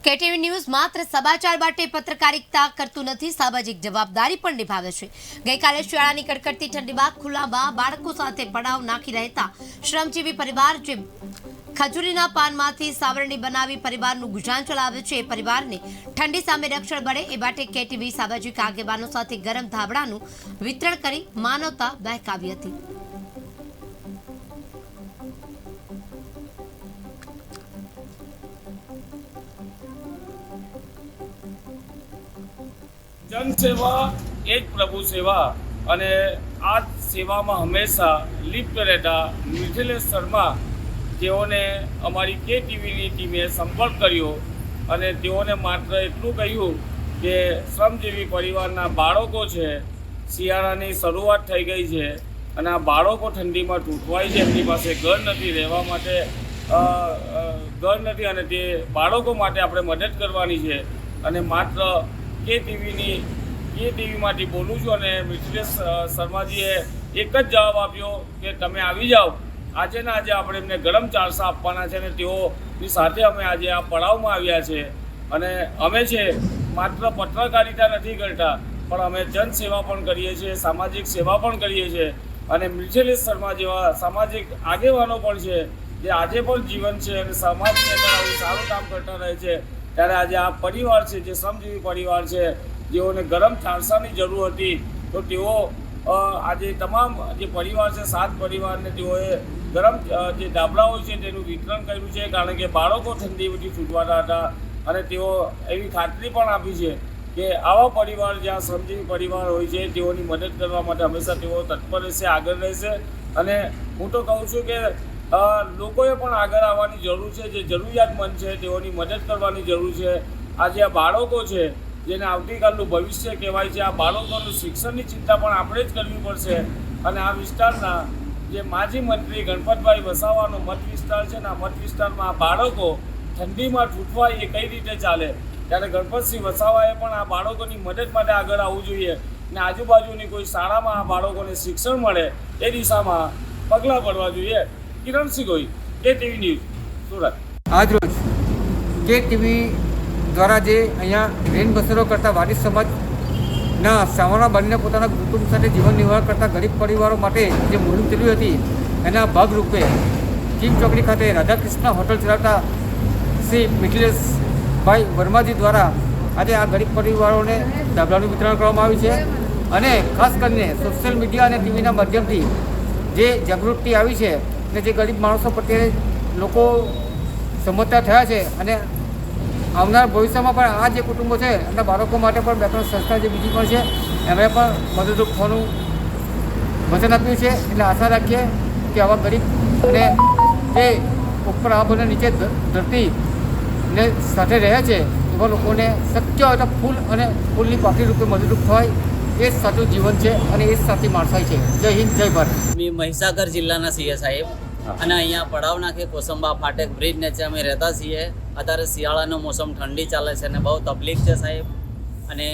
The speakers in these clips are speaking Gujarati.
કેટીવી ન્યૂઝ માત્ર સમાચાર માટે પત્રકારિતા કરતું નથી, સામાજિક જવાબદારી પણ નિભાવે છે। ગઈકાલે શિયાળાની કડકડતી ઠંડીમાં ખુલ્લામાં બાળકો સાથે પડાવ નાખી રહેતા શ્રમજીવી પરિવાર જે ખજૂરીના પાનમાંથી સાવરણી બનાવી પરિવારનું ગુજરાન ચલાવે છે, એ પરિવારને ઠંડી સામે રક્ષણ મળે એ માટે કેટીવી સામાજિક આગેવાનો સાથે ગરમ ધાબળાનું વિતરણ કરી માનવતા બહેકાવી હતી। જન સેવા એ જ પ્રભુ સેવા અને આ સેવામાં હંમેશા લિપ્ત રહેતા મિથિલેશ શર્મા તેઓને અમારી કેટીવીની ટીમે સંપર્ક કર્યો અને તેઓને માત્ર એટલું કહ્યું કે શ્રમજીવી પરિવારના બાળકો છે, શિયાળાની શરૂઆત થઈ ગઈ છે અને આ બાળકો ઠંડીમાં તૂટવાય છે, એમની પાસે ઘર નથી, રહેવા માટે ઘર નથી અને તે બાળકો માટે આપણે મદદ કરવાની છે અને માત્ર કેટીવીમાંથી બોલું છું અને મિથિલેશ શર્માજીએ એક જ જવાબ આપ્યો કે તમે આવી જાઓ, આજે ને આજે આપણે એમને ગરમ ચારસા આપવાના છે અને તેઓની સાથે અમે આજે આ પડાવમાં આવ્યા છે અને અમે છે માત્ર પત્રકારિતા નથી કરતા પણ અમે જનસેવા પણ કરીએ છીએ, સામાજિક સેવા પણ કરીએ છીએ અને મિથિલેશ શર્મા જેવા સામાજિક આગેવાનો પણ છે જે આજે પણ જીવન છે અને સમાજની અંદર આવું સારું કામ કરતા રહે છે। ત્યારે આજે આ પરિવાર છે જે શ્રમજીવી પરિવાર છે, જેઓને ગરમ ચારસાની જરૂર હતી, તો તેઓ આજે તમામ જે પરિવાર છે 7 પરિવારને તેઓએ ગરમ જે ધાબળાઓ છે તેનું વિતરણ કર્યું છે, કારણ કે બાળકો ઠંડીથી છૂટવાના હતા અને તેઓ એવી ખાતરી પણ આપી છે કે આવા પરિવાર જ્યાં શ્રમજીવી પરિવાર હોય છે તેઓની મદદ કરવા માટે હંમેશા તેઓ તત્પર રહેશે, આગળ રહેશે અને હું તો કહું છું કે લોકોએ પણ આગળ આવવાની જરૂર છે, જે જરૂરિયાતમંદ છે તેઓની મદદ કરવાની જરૂર છે। આજે આ બાળકો છે જેને આવતીકાલનું ભવિષ્ય કહેવાય છે, આ બાળકોનું શિક્ષણની ચિંતા પણ આપણે જ કરવી પડશે અને આ વિસ્તારના જે માજી મંત્રી ગણપતભાઈ વસાવાનો મત વિસ્તાર છે ને, આ મત વિસ્તારમાં આ બાળકો ઠંડીમાં તૂટવાય એ કઈ રીતે ચાલે, ત્યારે ગણપતસિંહ વસાવાએ પણ આ બાળકોની મદદ માટે આગળ આવવું જોઈએ ને આજુબાજુની કોઈ શાળામાં આ બાળકોને શિક્ષણ મળે એ દિશામાં પગલાં ભરવા જોઈએ। કિરણ સિંગોઈ, કેટીવી ન્યૂઝ, સુરત। આજરોજ કેટીવી દ્વારા જે અહીંયા રેન બસરો કરતા વારિસ સમાજના સાવરણા બનીને પોતાના કુટુંબ સાથે જીવન નિર્વાહ કરતા ગરીબ પરિવારો માટે જે મુહિમ ચલાવી હતી એના ભાગરૂપે ચીમ ચોકડી ખાતે રાધાકૃષ્ણ હોટલ ચલાવતા શ્રી મિથિલેશભાઈ વર્માજી દ્વારા આજે આ ગરીબ પરિવારોને ધાબળાનું વિતરણ કરવામાં આવ્યું છે અને ખાસ કરીને સોશિયલ મીડિયા અને ટીવીના માધ્યમથી જે જાગૃતિ આવી છે ને જે ગરીબ માણસો પ્રત્યે લોકો સમજતા થયા છે અને આવનાર ભવિષ્યમાં પણ આ જે કુટુંબો છે એમના બાળકો માટે પણ 2-3 સંસ્થા જે બીજી પણ છે એમણે પણ મદદરૂપ થવાનું વચન આપ્યું છે। એટલે આશા રાખીએ કે આવા ગરીબ અને જે ઉપર આ બંને નીચે ધરતી ને સાથે રહે છે એવા લોકોને શક્ય હોય તો ફૂલ અને ફૂલની પાકડી રૂપે મદદરૂપ થાય એ જ સાચું જીવન છે અને એ જ સાચી માણસાઈ છે। જય હિન્દ, જય ભારત। મહીસાગર જિલ્લાના છીએ સાહેબ અને અહીંયા પડાવ નાખે કોસંબા ફાટક બ્રિજ નીચે અમે રહેતા છીએ। અત્યારે શિયાળાનો મોસમ ઠંડી ચાલે છે અને બહુ તકલીફ છે સાહેબ અને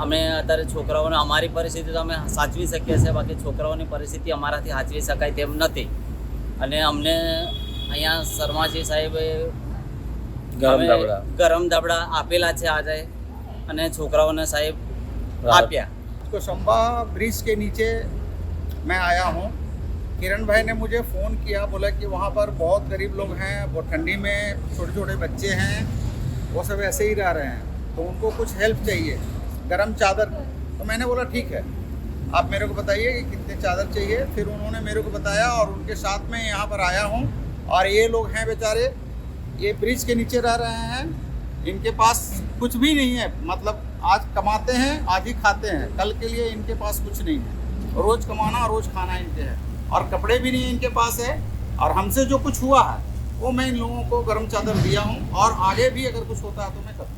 અમે અત્યારે છોકરાઓને અમારી પરિસ્થિતિ તો અમે સાચવી શકીએ છીએ, બાકી છોકરાઓની પરિસ્થિતિ અમારાથી સાચવી શકાય તેમ નથી અને અમને અહીંયા શર્માજી સાહેબે ગરમ ધાબળા આપેલા છે આજે અને છોકરાઓને સાહેબ આપ્યા। कोसंबा ब्रिज के नीचे मैं आया हूँ। किरण भाई ने मुझे फ़ोन किया, बोला कि वहाँ पर बहुत गरीब लोग हैं, वो ठंडी में छोटे छोटे बच्चे हैं, वो सब ऐसे ही रह रहे हैं, तो उनको कुछ हेल्प चाहिए, गरम चादर। तो मैंने बोला ठीक है, आप मेरे को बताइए कि कितने चादर चाहिए। फिर उन्होंने मेरे को बताया और उनके साथ में यहाँ पर आया हूँ और ये लोग हैं बेचारे, ये ब्रिज के नीचे रह रहे हैं, इनके पास कुछ भी नहीं है, मतलब आज कमाते हैं आज ही खाते हैं, कल के लिए इनके पास कुछ नहीं है, रोज़ कमाना रोज़ खाना इनके है और कपड़े भी नहीं इनके पास है। और हमसे जो कुछ हुआ है वो मैं इन लोगों को गर्म चादर दिया हूँ और आगे भी अगर कुछ होता है तो मैं करूँगा।